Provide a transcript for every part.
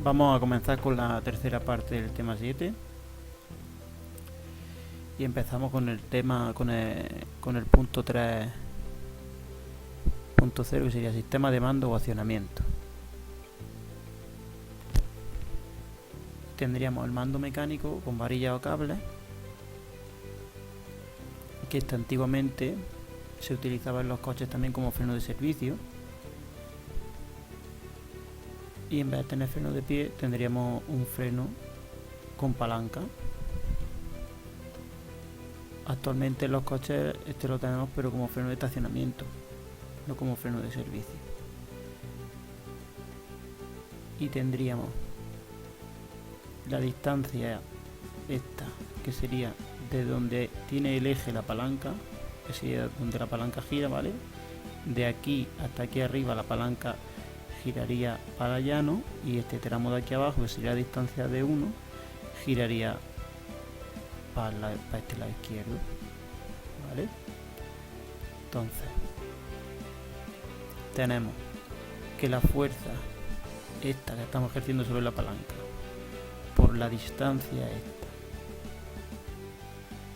Vamos a comenzar con la tercera parte del tema 7 y empezamos con el tema con el punto 3.0, que sería sistema de mando o accionamiento. Tendríamos el mando mecánico con varilla o cable, que antiguamente se utilizaba en los coches también como freno de servicio, y en vez de tener freno de pie tendríamos un freno con palanca. Actualmente en los coches lo tenemos, pero como freno de estacionamiento, no como freno de servicio. Y tendríamos la distancia esta, que sería de donde tiene el eje la palanca, que sería donde la palanca gira, ¿vale? De aquí hasta aquí arriba la palanca giraría para llano, y este tramo de aquí abajo, que sería la distancia de 1, giraría para este lado izquierdo, ¿vale? Entonces tenemos que la fuerza esta que estamos ejerciendo sobre la palanca por la distancia esta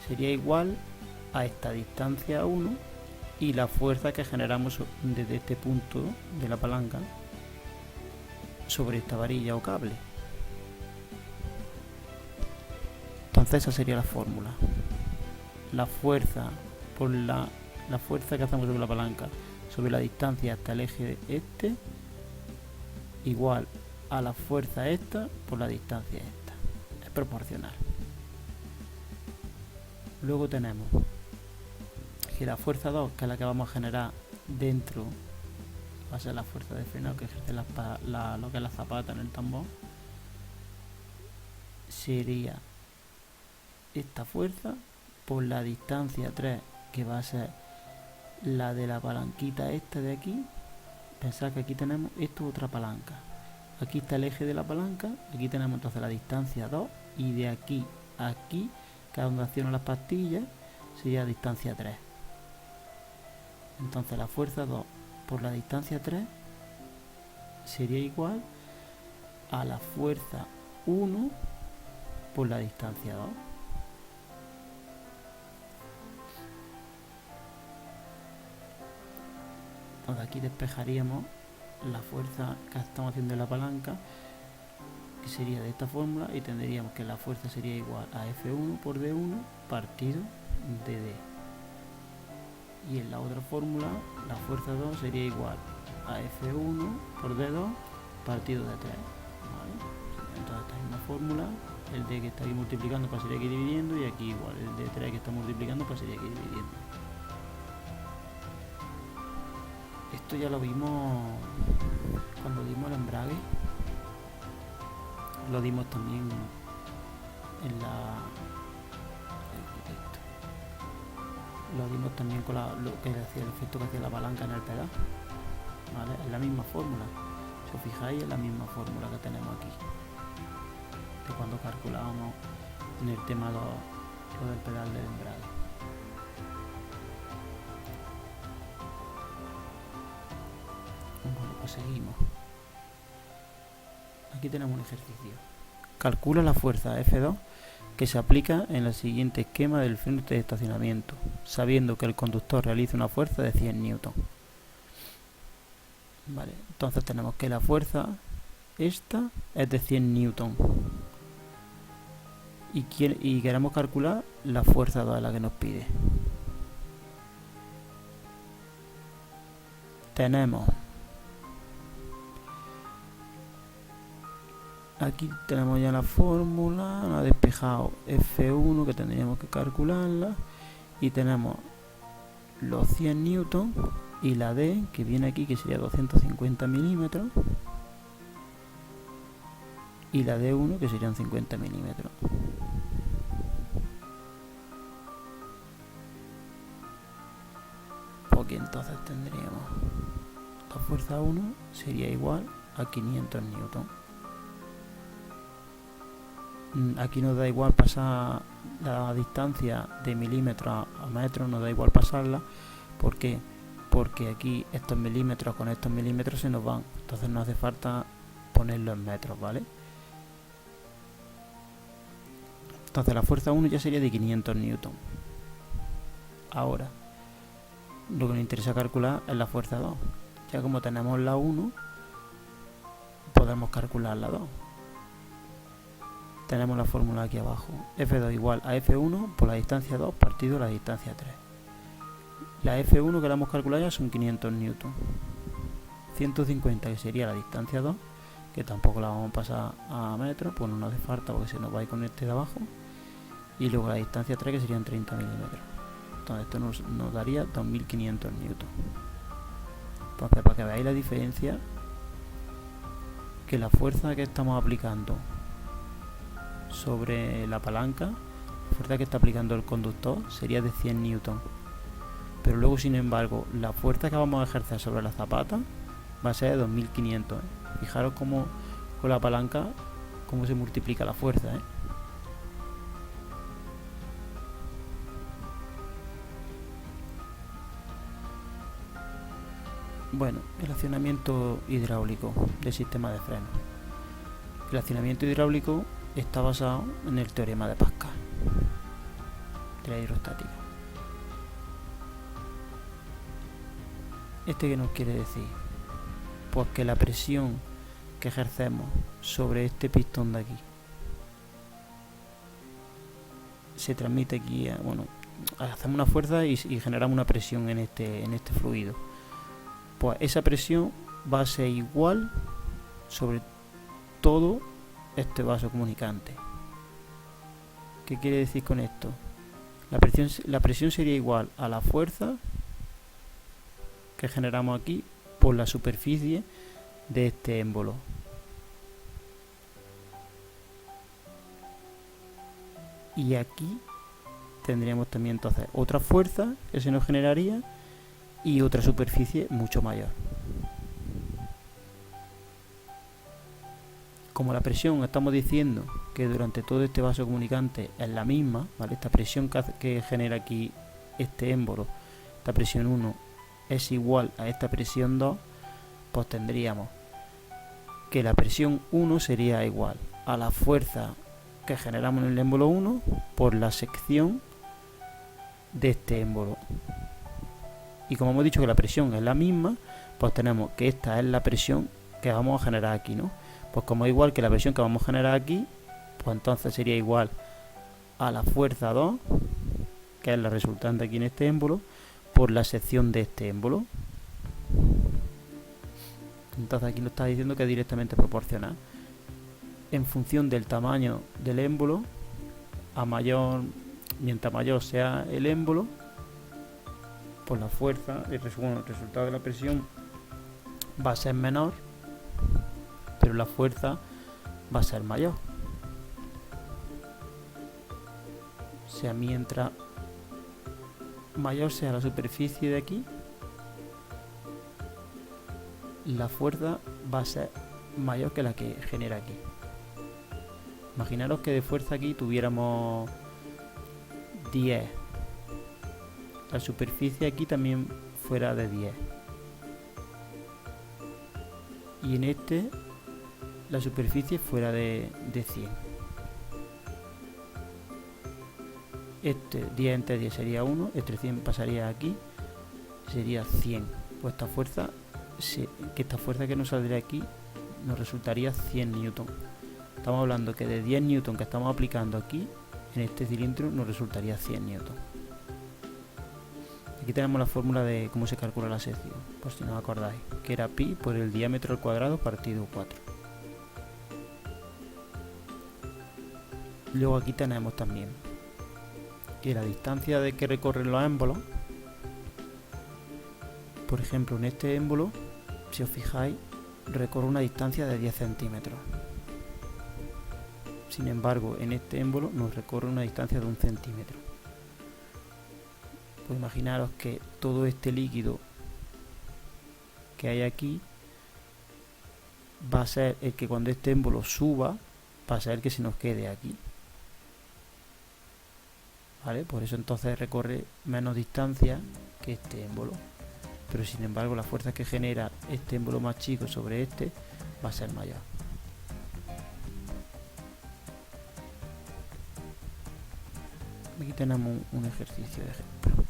sería igual a esta distancia 1 y la fuerza que generamos desde este punto de la palanca sobre esta varilla o cable. Entonces esa sería la fórmula. La fuerza por la fuerza que hacemos sobre la palanca sobre la distancia hasta el eje este, igual a la fuerza esta por la distancia esta. Es proporcional. Luego tenemos que la fuerza 2, que es la que vamos a generar dentro, va a ser la fuerza de frenado que ejerce lo que es la zapata en el tambor, sería esta fuerza por la distancia 3, que va a ser la de la palanquita esta de aquí. Pensad que aquí tenemos esto, otra palanca, aquí está el eje de la palanca, aquí tenemos entonces la distancia 2, y de aquí a aquí, que es donde accionan las pastillas, sería distancia 3. Entonces la fuerza 2 por la distancia 3 sería igual a la fuerza 1 por la distancia 2. Entonces aquí despejaríamos la fuerza que estamos haciendo en la palanca, que sería de esta fórmula, y tendríamos que la fuerza sería igual a F1 por D1 partido de D. Y en la otra fórmula la fuerza 2 sería igual a F1 por D2 partido de 3, ¿vale? Entonces esta misma fórmula, el D que está aquí multiplicando pasaría aquí dividiendo, y aquí igual el D3 que está multiplicando pasaría aquí dividiendo. Esto ya lo vimos cuando dimos el embrague, lo dimos también en lo dimos también con lo que hacía el efecto que hacía la palanca en el pedal, ¿vale? Es la misma fórmula, si os fijáis, es la misma fórmula que tenemos aquí de cuando calculábamos en el tema lo del pedal del embrague. Bueno, pues seguimos. Aquí tenemos un ejercicio. Calcula la fuerza F2 que se aplica en el siguiente esquema del freno de estacionamiento, sabiendo que el conductor realiza una fuerza de 100 Newton. Vale, entonces tenemos que la fuerza esta es de 100 Newton. Y queremos calcular la fuerza 2, la que nos pide. Tenemos aquí tenemos ya la fórmula, ha despejado F1 que tendríamos que calcularla, y tenemos los 100 newton y la D que viene aquí, que sería 250 milímetros, y la D1 que serían 50 milímetros. Porque entonces tendríamos la fuerza 1 sería igual a 500 newton. Aquí nos da igual pasar la distancia de milímetros a metros, nos da igual pasarla. ¿Por qué? Porque aquí estos milímetros con estos milímetros se nos van, entonces no hace falta ponerlo en metros, ¿vale? Entonces la fuerza 1 ya sería de 500 newton. Ahora, lo que nos interesa calcular es la fuerza 2. Ya como tenemos la 1, podemos calcular la 2. Tenemos la fórmula aquí abajo. F2 igual a F1 por la distancia 2 partido la distancia 3. La F1 que la hemos calculado ya son 500 newton. 150 que sería la distancia 2, que tampoco la vamos a pasar a metros, pues no nos hace falta porque se nos va a ir con este de abajo. Y luego la distancia 3 que serían 30 milímetros. Entonces esto nos daría 2500 newton. Entonces, para que veáis la diferencia, que la fuerza que estamos aplicando sobre la palanca, la fuerza que está aplicando el conductor sería de 100 newton. Pero luego, sin embargo, la fuerza que vamos a ejercer sobre la zapata va a ser de 2500. Fijaros cómo con la palanca cómo se multiplica la fuerza, Bueno, el accionamiento hidráulico del sistema de freno. El accionamiento hidráulico está basado en el teorema de Pascal, de la hidrostática. ¿Este qué nos quiere decir? Pues que la presión que ejercemos sobre este pistón de aquí se transmite aquí hacemos una fuerza y generamos una presión en este fluido. Pues esa presión va a ser igual sobre todo este vaso comunicante. ¿Qué quiere decir con esto? La presión sería igual a la fuerza que generamos aquí por la superficie de este émbolo. Y aquí tendríamos también entonces otra fuerza que se nos generaría y otra superficie mucho mayor. Como la presión estamos diciendo que durante todo este vaso comunicante es la misma, ¿vale? Esta presión que genera aquí este émbolo, esta presión 1 es igual a esta presión 2, pues tendríamos que la presión 1 sería igual a la fuerza que generamos en el émbolo 1 por la sección de este émbolo. Y como hemos dicho que la presión es la misma, pues tenemos que esta es la presión que vamos a generar aquí, ¿no? Pues como es igual que la presión que vamos a generar aquí, pues entonces sería igual a la fuerza 2, que es la resultante aquí en este émbolo, por la sección de este émbolo. Entonces aquí nos está diciendo que es directamente proporcional. En función del tamaño del émbolo, mientras mayor sea el émbolo, pues la fuerza, el resultado de la presión va a ser menor, pero la fuerza va a ser mayor. O sea, mientras mayor sea la superficie de aquí, la fuerza va a ser mayor que la que genera aquí. Imaginaros que de fuerza aquí tuviéramos 10. La superficie aquí también fuera de 10. Y en este la superficie fuera de 100. Este 10 entre 10 sería 1, este 100 pasaría aquí, sería 100. Pues esta fuerza que nos saldría aquí nos resultaría 100 newton. Estamos hablando que de 10 newton que estamos aplicando aquí en este cilindro nos resultaría 100 newton. Aquí tenemos la fórmula de cómo se calcula la sección, por si no os acordáis, que era pi por el diámetro al cuadrado partido 4. Luego aquí tenemos también que la distancia de que recorren los émbolos, por ejemplo en este émbolo, si os fijáis, recorre una distancia de 10 centímetros. Sin embargo, en este émbolo nos recorre una distancia de 1 centímetro. Pues imaginaros que todo este líquido que hay aquí va a ser el que cuando este émbolo suba, va a ser el que se nos quede aquí. ¿Vale? Por eso entonces recorre menos distancia que este émbolo. Pero sin embargo la fuerza que genera este émbolo más chico sobre este va a ser mayor. Aquí tenemos un ejercicio de ejemplo.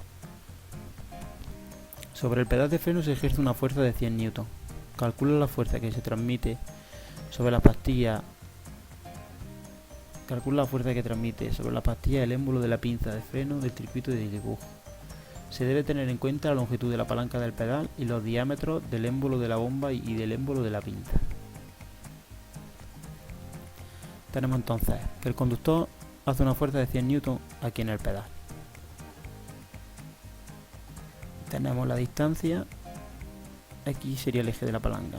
Sobre el pedal de freno se ejerce una fuerza de 100 newton. Calcula la fuerza que se transmite sobre la pastilla. Calcula la fuerza que transmite sobre la pastilla el émbolo de la pinza de freno del circuito de dibujo. Se debe tener en cuenta la longitud de la palanca del pedal y los diámetros del émbolo de la bomba y del émbolo de la pinza. Tenemos entonces que el conductor hace una fuerza de 100 newton aquí en el pedal. Tenemos la distancia, aquí sería el eje de la palanca.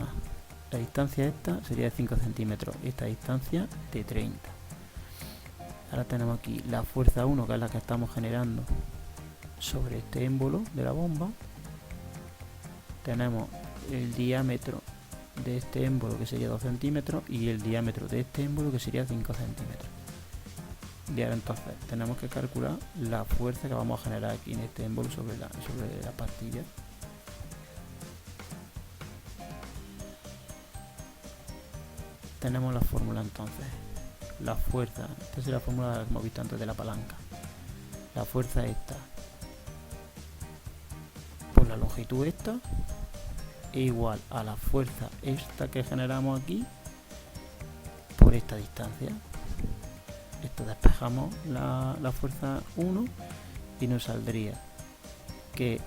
La distancia esta sería de 5 centímetros, esta distancia de 30. Ahora tenemos aquí la fuerza 1, que es la que estamos generando sobre este émbolo de la bomba. Tenemos el diámetro de este émbolo, que sería 2 centímetros, y el diámetro de este émbolo, que sería 5 centímetros. Y ahora entonces tenemos que calcular la fuerza que vamos a generar aquí en este émbolo sobre la pastilla. Tenemos la fórmula entonces. La fuerza, esta es la fórmula que hemos visto antes de la palanca. La fuerza esta por la longitud esta es igual a la fuerza esta que generamos aquí por esta distancia. Esto despejamos la fuerza 1 y nos saldría que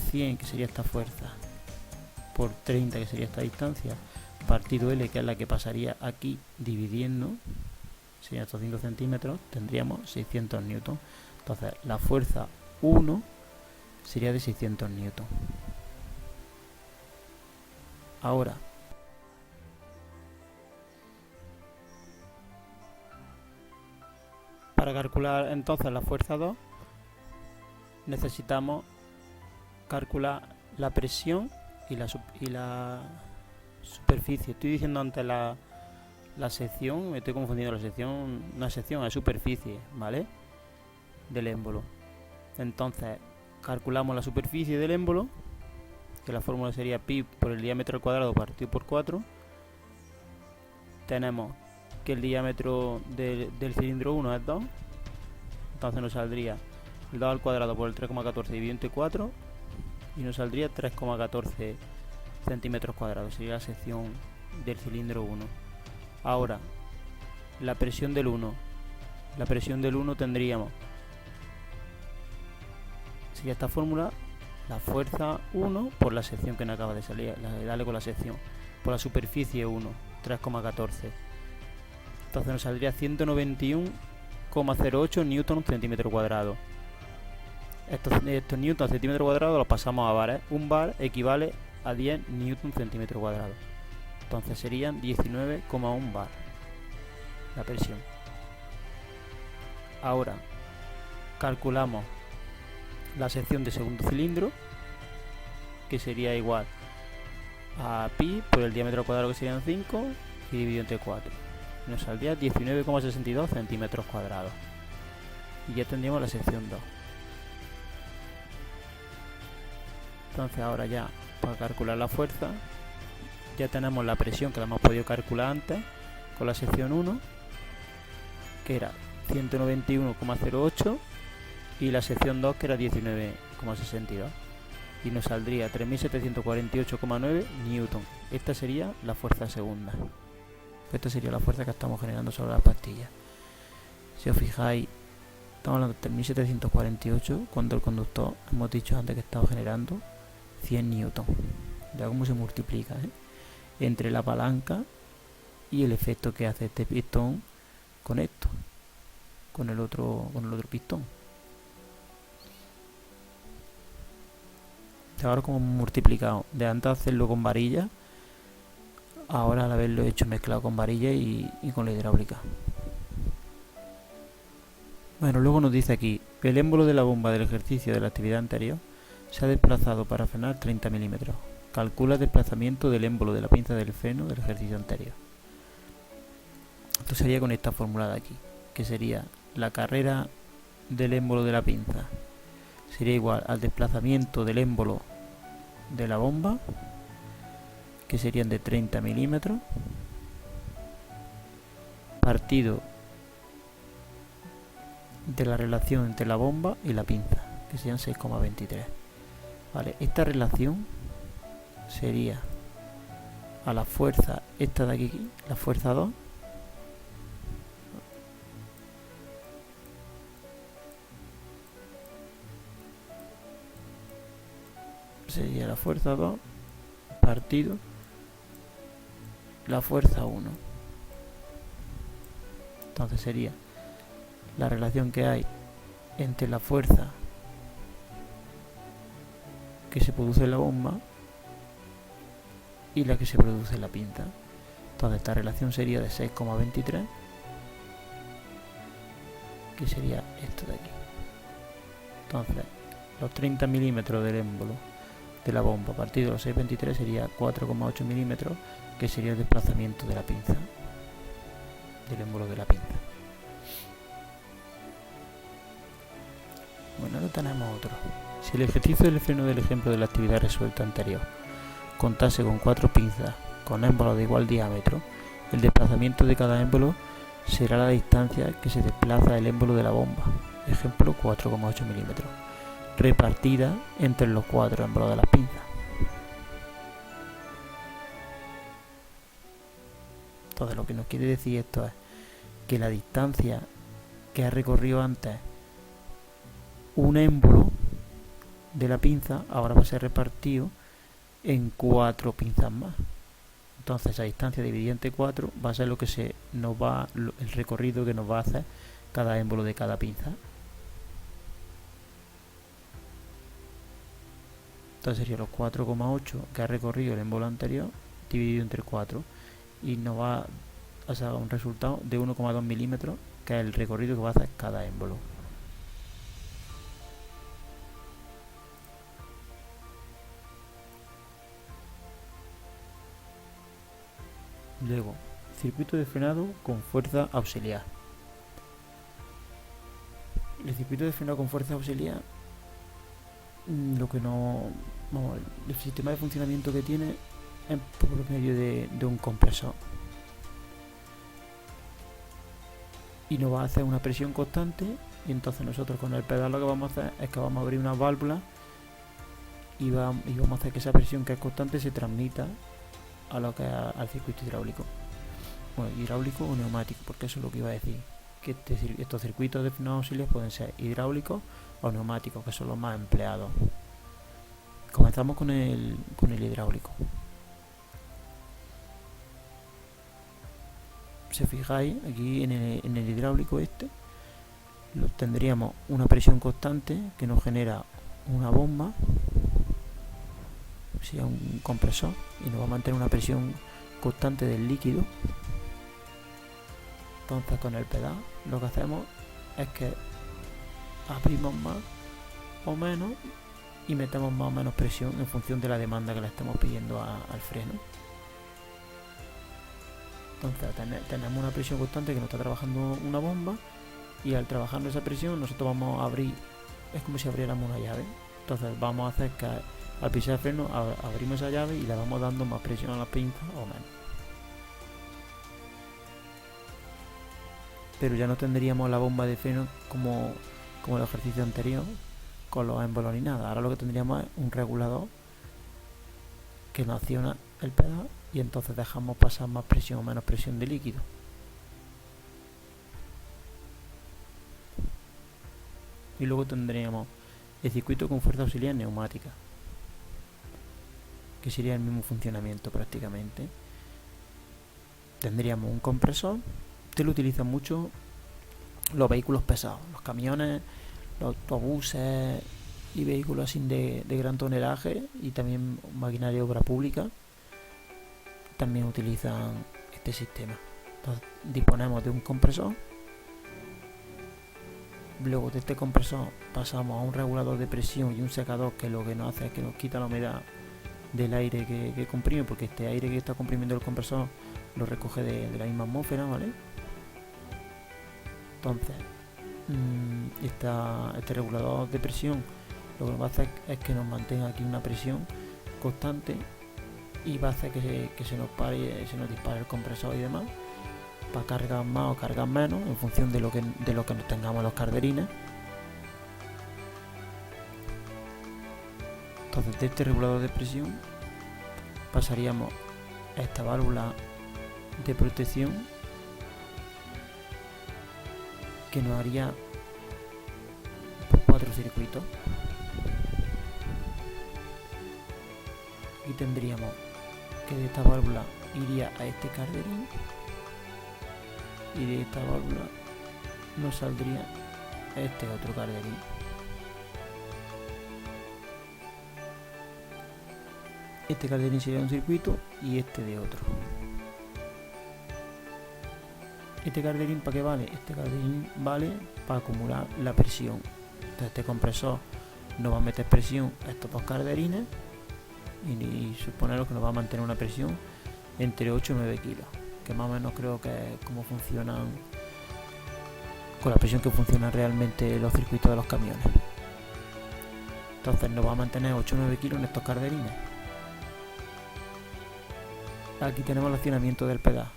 100, que sería esta fuerza, por 30, que sería esta distancia, partido L, que es la que pasaría aquí dividiendo, serían estos 5 centímetros, tendríamos 600 newton. Entonces la fuerza 1 sería de 600 newton. Ahora, para calcular entonces la fuerza 2, necesitamos calcular la presión y la superficie. Estoy diciendo antes la sección, me estoy confundiendo, la sección, una sección es superficie, ¿vale? Del émbolo. Entonces, calculamos la superficie del émbolo, que la fórmula sería pi por el diámetro al cuadrado partido por 4. Tenemos que el diámetro del cilindro 1 es 2, entonces nos saldría el 2 al cuadrado por el 3,14 dividido entre 4 y nos saldría 3,14 centímetros cuadrados, sería la sección del cilindro 1. Ahora, la presión del 1. La presión del 1 tendríamos, sería esta fórmula, la fuerza 1 por la sección que nos acaba de salir, dale con la sección, por la superficie 1, 3,14. Entonces nos saldría 191,08 newton centímetro cuadrado. Estos newton centímetro cuadrado los pasamos a bares. Un bar equivale a 10 newton centímetro cuadrado. Entonces serían 19,1 bar la presión. Ahora calculamos la sección de segundo cilindro, que sería igual a pi por el diámetro cuadrado, que serían 5, y dividido entre 4. Nos saldría 19,62 centímetros cuadrados. Y ya tendríamos la sección 2. Entonces ahora ya, para calcular la fuerza, ya tenemos la presión, que la hemos podido calcular antes con la sección 1, que era 191,08, y la sección 2, que era 19,62, y nos saldría 3748,9 newton. Esta sería la fuerza segunda. Esta sería la fuerza que estamos generando sobre la pastilla. Si os fijáis, estamos hablando de 3748, cuando el conductor, hemos dicho antes que estaba generando 100 newton. Ya cómo se multiplica, entre la palanca y el efecto que hace este pistón con esto, con el otro pistón. Ahora como hemos multiplicado, de antes hacerlo con varilla, ahora al haberlo hecho mezclado con varilla y con la hidráulica. Bueno, luego nos dice aquí, el émbolo de la bomba del ejercicio de la actividad anterior se ha desplazado para frenar 30 milímetros. Calcula el desplazamiento del émbolo de la pinza del freno del ejercicio anterior. Esto sería con esta fórmula de aquí, que sería la carrera del émbolo de la pinza sería igual al desplazamiento del émbolo de la bomba, que serían de 30 milímetros, partido de la relación entre la bomba y la pinza, que serían 6,23. Vale, esta relación sería a la fuerza esta de aquí, la fuerza 2, sería la fuerza 2 partido la fuerza 1. Entonces sería la relación que hay entre la fuerza que se produce en la bomba y la que se produce en la pinza. Entonces esta relación sería de 6,23, que sería esto de aquí. Entonces los 30 milímetros del émbolo de la bomba partido de los 6,23 sería 4,8 milímetros, que sería el desplazamiento de la pinza, del émbolo de la pinza. Bueno, ahora tenemos otro. Si el ejercicio del freno del ejemplo de la actividad resuelta anterior contase con 4 pinzas con émbolos de igual diámetro, el desplazamiento de cada émbolo será la distancia que se desplaza el émbolo de la bomba, ejemplo 4,8 milímetros, repartida entre los 4 émbolos de las pinzas. Entonces lo que nos quiere decir esto es que la distancia que ha recorrido antes un émbolo de la pinza ahora va a ser repartido en 4 pinzas más. Entonces esa distancia dividida entre 4 va a ser lo que el recorrido que nos va a hacer cada émbolo de cada pinza. Entonces sería los 4,8 que ha recorrido el émbolo anterior dividido entre 4 y nos va a sacar un resultado de 1,2 milímetros, que es el recorrido que va a hacer cada émbolo. Luego, circuito de frenado con fuerza auxiliar. El circuito de frenado con fuerza auxiliar, el sistema de funcionamiento que tiene es por medio de un compresor. Y nos va a hacer una presión constante, y entonces nosotros con el pedal lo que vamos a hacer es que vamos a abrir una válvula y vamos a hacer que esa presión que es constante se transmita a lo que es al circuito hidráulico. Bueno, hidráulico o neumático, porque eso es lo que iba a decir, que estos circuitos de frenado auxiliar pueden ser hidráulicos o neumáticos, que son los más empleados. Comenzamos con el hidráulico. Si os fijáis, aquí en el hidráulico tendríamos una presión constante que nos genera una bomba, o sea, un compresor, y nos va a mantener una presión constante del líquido. Entonces con el pedal lo que hacemos es que abrimos más o menos y metemos más o menos presión en función de la demanda que le estemos pidiendo al freno. Entonces tenemos una presión constante que nos está trabajando una bomba, y al trabajar esa presión nosotros vamos a abrir, es como si abriéramos una llave. Entonces vamos a hacer que al pisar el freno abrimos esa llave y le vamos dando más presión a la pinza o menos. Pero ya no tendríamos la bomba de freno como el ejercicio anterior, con los émbolos ni nada. Ahora lo que tendríamos es un regulador que nos acciona el pedal, y entonces dejamos pasar más presión o menos presión de líquido. Y luego tendríamos el circuito con fuerza auxiliar neumática, que sería el mismo funcionamiento prácticamente. Tendríamos un compresor. Este lo utilizan mucho los vehículos pesados, los camiones, los autobuses y vehículos así de gran tonelaje, y también maquinaria de obra pública también utilizan este sistema. Entonces disponemos de un compresor. Luego de este compresor pasamos a un regulador de presión y un secador, que lo que nos hace es que nos quita la humedad del aire que comprime, porque este aire que está comprimiendo el compresor lo recoge de la misma atmósfera, ¿vale? Entonces este regulador de presión lo que va a hacer es que nos mantenga aquí una presión constante, y va a hacer que se nos dispare el compresor y demás. para cargar más o cargar menos en función de lo que nos tengamos los carderines. Entonces, de este regulador de presión pasaríamos a esta válvula de protección que nos haría 4 circuitos. Aquí tendríamos que de esta válvula iría a este carderín y de esta válvula nos saldría este otro carderín. Este carderín sería un circuito y este de otro. ¿Este carderín para qué vale? Este carderín vale para acumular la presión. Entonces este compresor nos va a meter presión a estos dos carderines y suponeros que nos va a mantener una presión entre 8 y 9 kilos, que más o menos creo que es como funcionan, con la presión que funcionan realmente los circuitos de los camiones. Entonces nos va a mantener 8 o 9 kilos en estos carderines. Aquí tenemos el accionamiento del pedal.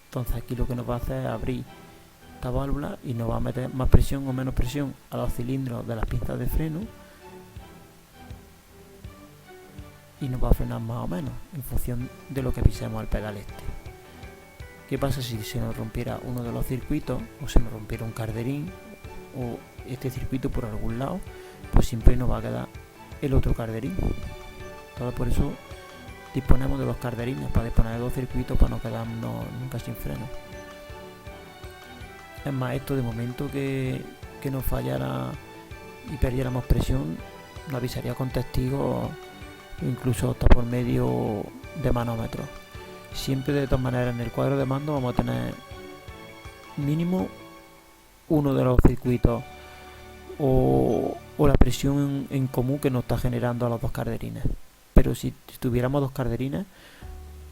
Entonces aquí lo que nos va a hacer es abrir esta válvula y nos va a meter más presión o menos presión a los cilindros de las pinzas de freno y nos va a frenar más o menos en función de lo que pisemos el pedal este. ¿Qué pasa si se nos rompiera uno de los circuitos o se nos rompiera un carderín o este circuito por algún lado? Pues siempre nos va a quedar el otro carderín. Entonces por eso disponemos de dos carderines, para disponer de dos circuitos para no quedarnos nunca sin freno. Es más, esto de momento que nos fallara y perdiéramos presión, nos avisaría con testigos, incluso hasta por medio de manómetros. Siempre de todas maneras en el cuadro de mando vamos a tener mínimo uno de los circuitos o la presión en común que nos está generando a los dos carderines. Pero si tuviéramos dos carderines,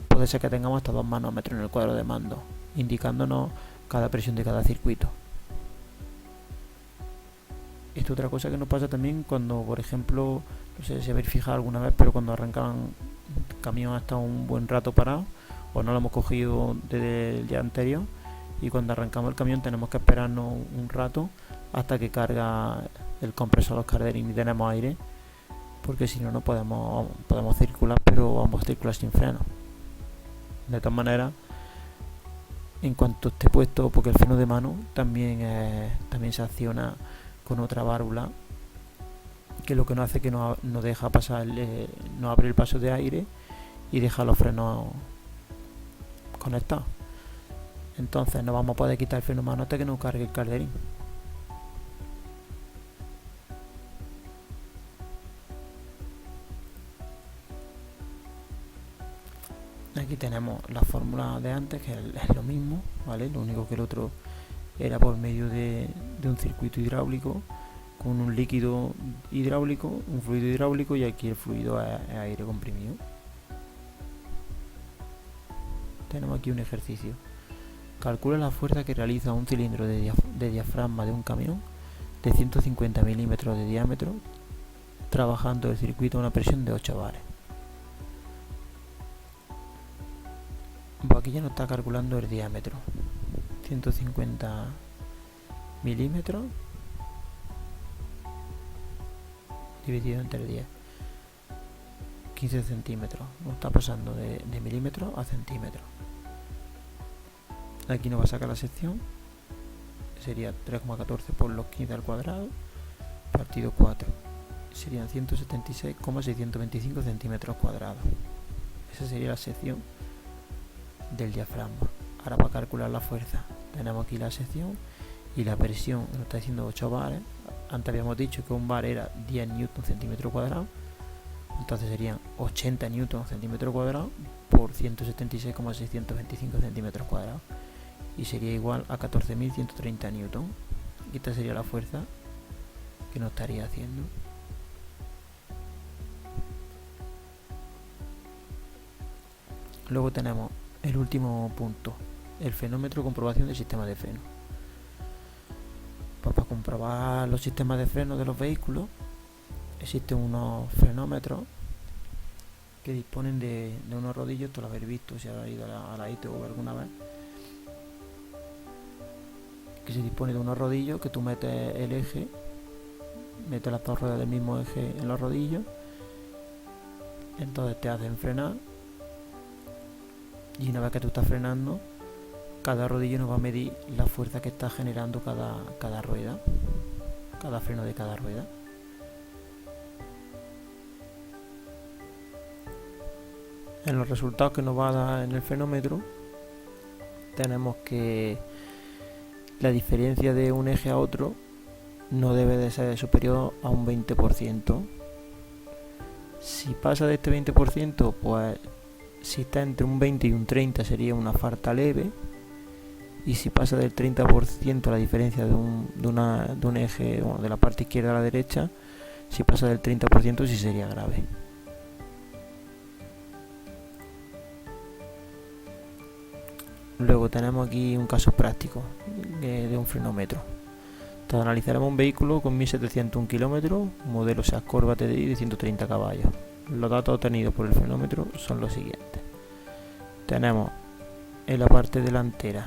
puede ser que tengamos hasta 2 manómetros en el cuadro de mando, indicándonos cada presión de cada circuito. Esto es otra cosa que nos pasa también cuando, por ejemplo, no sé si habéis fijado alguna vez, pero cuando arrancan el camión hasta un buen rato parado, o no lo hemos cogido desde el día anterior, y cuando arrancamos el camión tenemos que esperarnos un rato hasta que carga el compresor los carderines y tenemos aire, porque si no, no podemos circular, pero vamos a circular sin freno. De todas maneras, en cuanto esté puesto, porque el freno de mano también se acciona con otra válvula, que lo que nos hace que no deja pasar, no abre el paso de aire y deja los frenos conectados. Entonces no vamos a poder quitar el freno de mano hasta que no cargue el carderín. Aquí tenemos la fórmula de antes, que es lo mismo, ¿vale? Lo único que el otro era por medio de un circuito hidráulico con un líquido hidráulico, un fluido hidráulico, y aquí el fluido es aire comprimido. Tenemos aquí un ejercicio. Calcula la fuerza que realiza un cilindro de diafragma de un camión de 150 milímetros de diámetro trabajando el circuito a una presión de 8 bares. Pues aquí ya nos está calculando el diámetro. 150 milímetros dividido entre 10. 15 centímetros. Nos está pasando de milímetros a centímetros. Aquí nos va a sacar la sección. Sería 3,14 por los 15 al cuadrado partido 4. Serían 176,625 centímetros cuadrados. Esa sería la sección del diafragma. Ahora, para calcular la fuerza, tenemos aquí la sección y la presión nos está diciendo 8 bares. Antes habíamos dicho que un bar era 10 newton centímetro cuadrado, entonces serían 80 newton centímetro cuadrado por 176,625 centímetros cuadrados, y sería igual a 14.130 newton. Y esta sería la fuerza que nos estaría haciendo. Luego tenemos el último punto, el frenómetro, comprobación del sistema de freno. Pues para comprobar los sistemas de freno de los vehículos existen unos frenómetros que disponen de unos rodillos. Esto lo habéis visto si habéis ido a la ITV alguna vez, que se dispone de unos rodillos que tú metes el eje, metes las dos ruedas del mismo eje en los rodillos, entonces te hacen frenar, y una vez que tú estás frenando, cada rodillo nos va a medir la fuerza que está generando cada rueda, cada freno de cada rueda. En los resultados que nos va a dar en el frenómetro, tenemos que la diferencia de un eje a otro no debe de ser superior a un 20%. Si pasa de este 20%, pues si está entre un 20 y un 30 sería una falta leve, y si pasa del 30% la diferencia de un eje, bueno, de la parte izquierda a la derecha, si pasa del 30% sí sería grave. Luego tenemos aquí un caso práctico de un frenómetro. Entonces analizaremos un vehículo con 1701 km, modelo Seat Corva TDI de 130 caballos. Los datos obtenidos por el frenómetro son los siguientes. Tenemos en la parte delantera,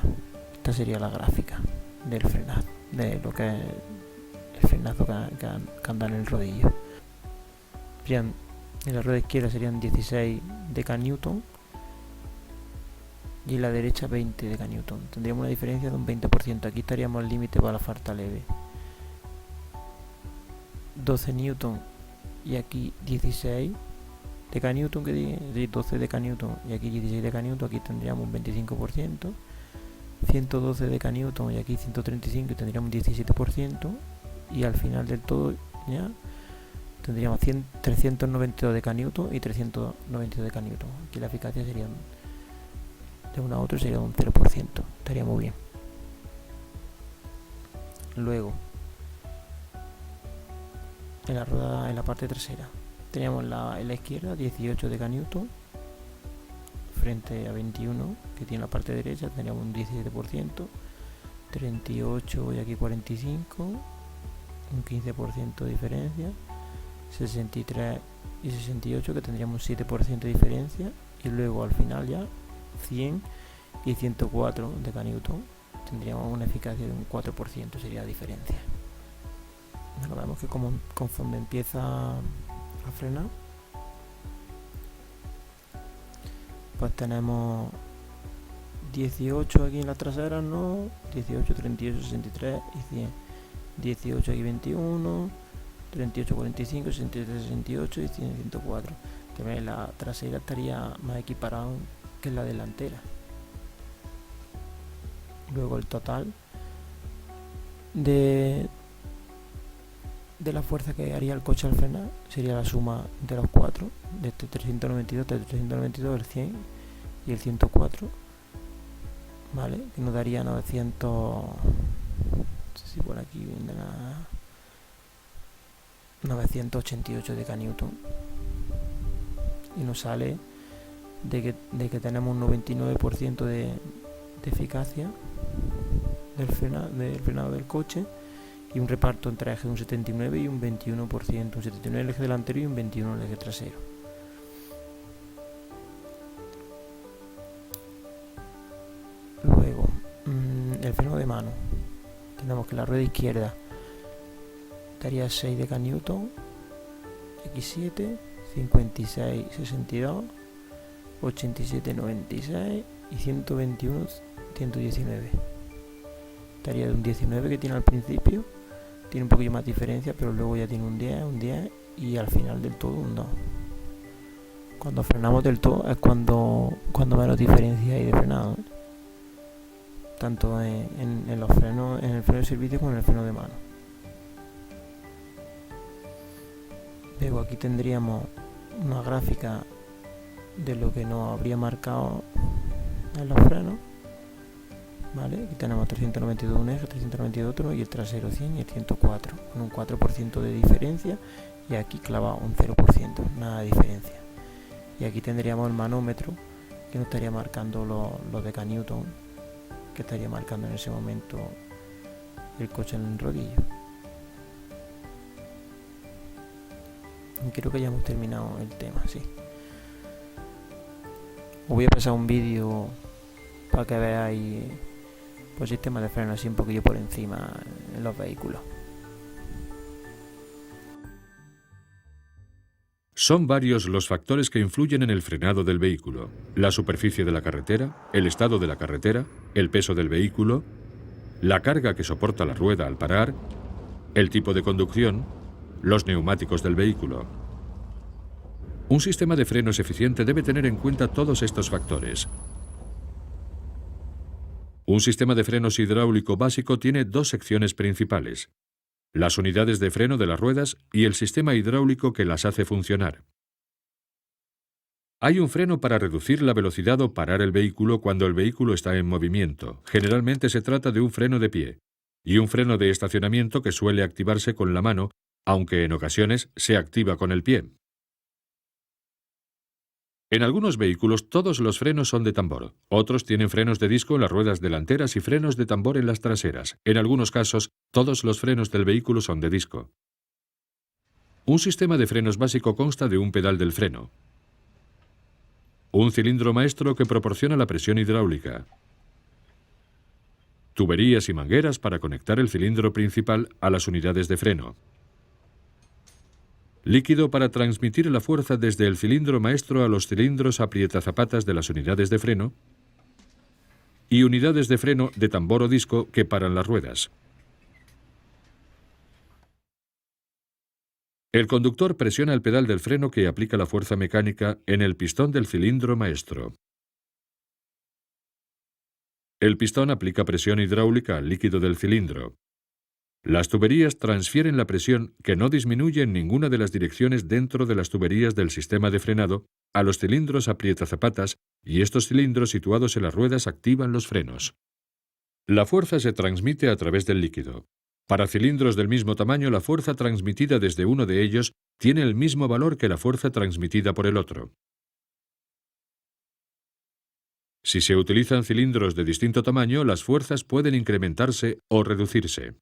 esta sería la gráfica del frenazo, de lo que es el frenazo que anda en el rodillo. Bien, en la rueda izquierda serían 16 dkN y en la derecha 20 dkN. Tendríamos una diferencia de un 20%. Aquí estaríamos al límite para la falta leve. 12 N y aquí 16 dkN, que diga, 12 dkN y aquí 16 dkN, aquí tendríamos un 25%. 112 dkN y aquí 135 y tendríamos un 17%, y al final del todo ya tendríamos 392 dkN y 392 dkN. Aquí la eficacia sería de uno a otro sería un 0%, estaría muy bien. Luego en la rueda, en la parte trasera, teníamos en la izquierda 18 dkN frente a 21 que tiene la parte derecha, teníamos un 17%, 38 y aquí 45, un 15% de diferencia, 63 y 68 que tendríamos un 7% de diferencia, y luego al final ya 100 y 104 dkN tendríamos una eficacia de un 4%, sería la diferencia. Bueno, vemos que conforme empieza a frenar, pues tenemos 18 aquí en las traseras, no, 18, 38, 63 y 100, 18 aquí 21, 38, 45, 63, 68 y 100, 104. También la trasera estaría más equiparada que la delantera. Luego el total de la fuerza que haría el coche al frenar sería la suma de los cuatro, de este 392, el 100 y el 104, ¿vale? Que nos daría 900, no sé si por aquí viene 988 dkN, y nos sale de que tenemos un 99% de eficacia del frenado del coche, y un reparto entre ejes de un 79 y un 21%, un 79 el eje delantero y un 21 el eje trasero. Luego, el freno de mano, tenemos que la rueda izquierda daría 6 dkN, X7, 56, 62, 87, 96 y 121, 119. Estaría de un 19 que tiene al principio, tiene un poquillo más diferencia, pero luego ya tiene un 10 y al final del todo un 2. Cuando frenamos del todo es cuando menos diferencia hay de frenado, ¿eh? Tanto en los frenos, en el freno de servicio como en el freno de mano. Luego aquí tendríamos una gráfica de lo que nos habría marcado en los frenos, ¿vale? Aquí tenemos 392 un eje, 392 otro, y el trasero 100 y el 104, con un 4% de diferencia, y aquí clavado un 0%, nada de diferencia. Y aquí tendríamos el manómetro que nos estaría marcando los dkN que estaría marcando en ese momento el coche en el rodillo. Y creo que ya hemos terminado el tema, sí. Os voy a pasar un vídeo para que veáis pues sistema de freno así un poquillo por encima en los vehículos. Son varios los factores que influyen en el frenado del vehículo: la superficie de la carretera, el estado de la carretera, el peso del vehículo, la carga que soporta la rueda al parar, el tipo de conducción, los neumáticos del vehículo. Un sistema de frenos eficiente debe tener en cuenta todos estos factores. Un sistema de frenos hidráulico básico tiene dos secciones principales: las unidades de freno de las ruedas y el sistema hidráulico que las hace funcionar. Hay un freno para reducir la velocidad o parar el vehículo cuando el vehículo está en movimiento. Generalmente se trata de un freno de pie, y un freno de estacionamiento que suele activarse con la mano, aunque en ocasiones se activa con el pie. En algunos vehículos todos los frenos son de tambor, otros tienen frenos de disco en las ruedas delanteras y frenos de tambor en las traseras. En algunos casos, todos los frenos del vehículo son de disco. Un sistema de frenos básico consta de un pedal del freno, un cilindro maestro que proporciona la presión hidráulica, tuberías y mangueras para conectar el cilindro principal a las unidades de freno, líquido para transmitir la fuerza desde el cilindro maestro a los cilindros aprietazapatas de las unidades de freno, y unidades de freno de tambor o disco que paran las ruedas. El conductor presiona el pedal del freno que aplica la fuerza mecánica en el pistón del cilindro maestro. El pistón aplica presión hidráulica al líquido del cilindro. Las tuberías transfieren la presión, que no disminuye en ninguna de las direcciones dentro de las tuberías del sistema de frenado, a los cilindros aprietazapatas, y estos cilindros situados en las ruedas activan los frenos. La fuerza se transmite a través del líquido. Para cilindros del mismo tamaño, la fuerza transmitida desde uno de ellos tiene el mismo valor que la fuerza transmitida por el otro. Si se utilizan cilindros de distinto tamaño, las fuerzas pueden incrementarse o reducirse.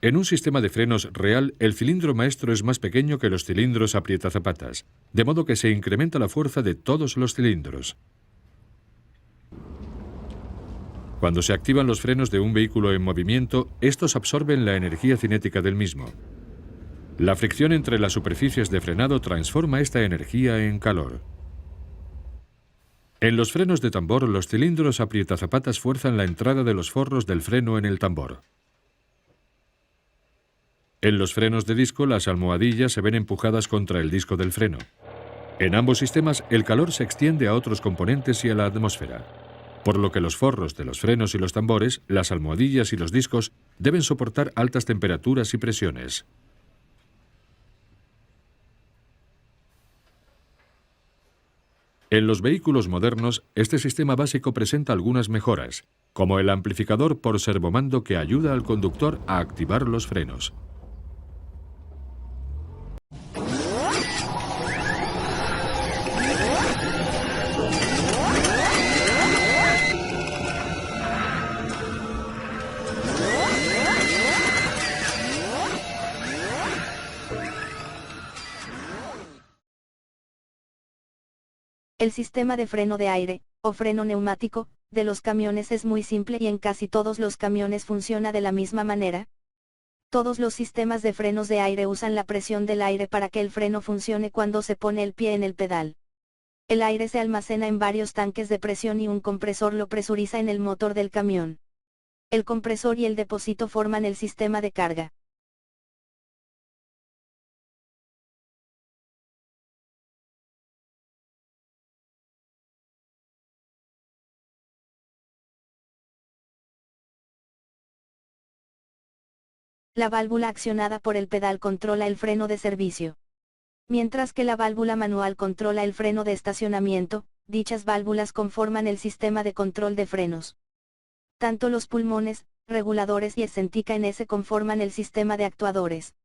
En un sistema de frenos real, el cilindro maestro es más pequeño que los cilindros aprietazapatas, de modo que se incrementa la fuerza de todos los cilindros. Cuando se activan los frenos de un vehículo en movimiento, estos absorben la energía cinética del mismo. La fricción entre las superficies de frenado transforma esta energía en calor. En los frenos de tambor, los cilindros aprietazapatas fuerzan la entrada de los forros del freno en el tambor. En los frenos de disco, las almohadillas se ven empujadas contra el disco del freno. En ambos sistemas, el calor se extiende a otros componentes y a la atmósfera, por lo que los forros de los frenos y los tambores, las almohadillas y los discos deben soportar altas temperaturas y presiones. En los vehículos modernos, este sistema básico presenta algunas mejoras, como el amplificador por servomando que ayuda al conductor a activar los frenos. El sistema de freno de aire, o freno neumático, de los camiones es muy simple y en casi todos los camiones funciona de la misma manera. Todos los sistemas de frenos de aire usan la presión del aire para que el freno funcione cuando se pone el pie en el pedal. El aire se almacena en varios tanques de presión y un compresor lo presuriza en el motor del camión. El compresor y el depósito forman el sistema de carga. La válvula accionada por el pedal controla el freno de servicio. Mientras que la válvula manual controla el freno de estacionamiento, dichas válvulas conforman el sistema de control de frenos. Tanto los pulmones, reguladores y escéntica en S conforman el sistema de actuadores.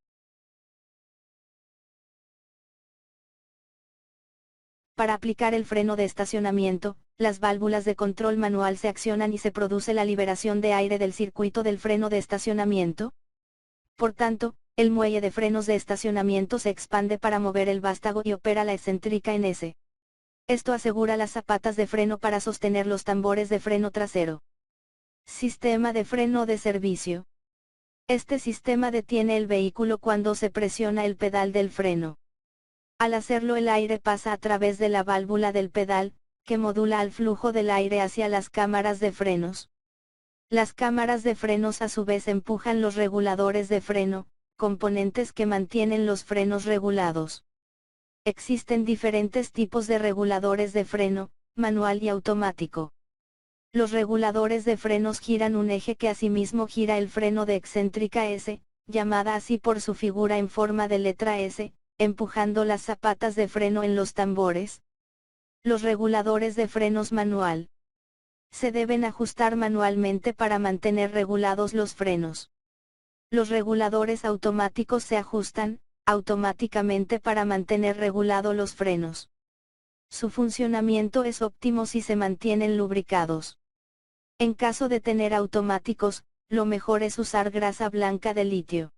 Para aplicar el freno de estacionamiento, las válvulas de control manual se accionan y se produce la liberación de aire del circuito del freno de estacionamiento. Por tanto, el muelle de frenos de estacionamiento se expande para mover el vástago y opera la excéntrica en S. Esto asegura las zapatas de freno para sostener los tambores de freno trasero. Sistema de freno de servicio. Este sistema detiene el vehículo cuando se presiona el pedal del freno. Al hacerlo, el aire pasa a través de la válvula del pedal, que modula el flujo del aire hacia las cámaras de frenos. Las cámaras de frenos a su vez empujan los reguladores de freno, componentes que mantienen los frenos regulados. Existen diferentes tipos de reguladores de freno, manual y automático. Los reguladores de frenos giran un eje que asimismo gira el freno de excéntrica S, llamada así por su figura en forma de letra S, empujando las zapatas de freno en los tambores. Los reguladores de frenos manual se deben ajustar manualmente para mantener regulados los frenos. Los reguladores automáticos se ajustan automáticamente para mantener regulados los frenos. Su funcionamiento es óptimo si se mantienen lubricados. En caso de tener automáticos, lo mejor es usar grasa blanca de litio.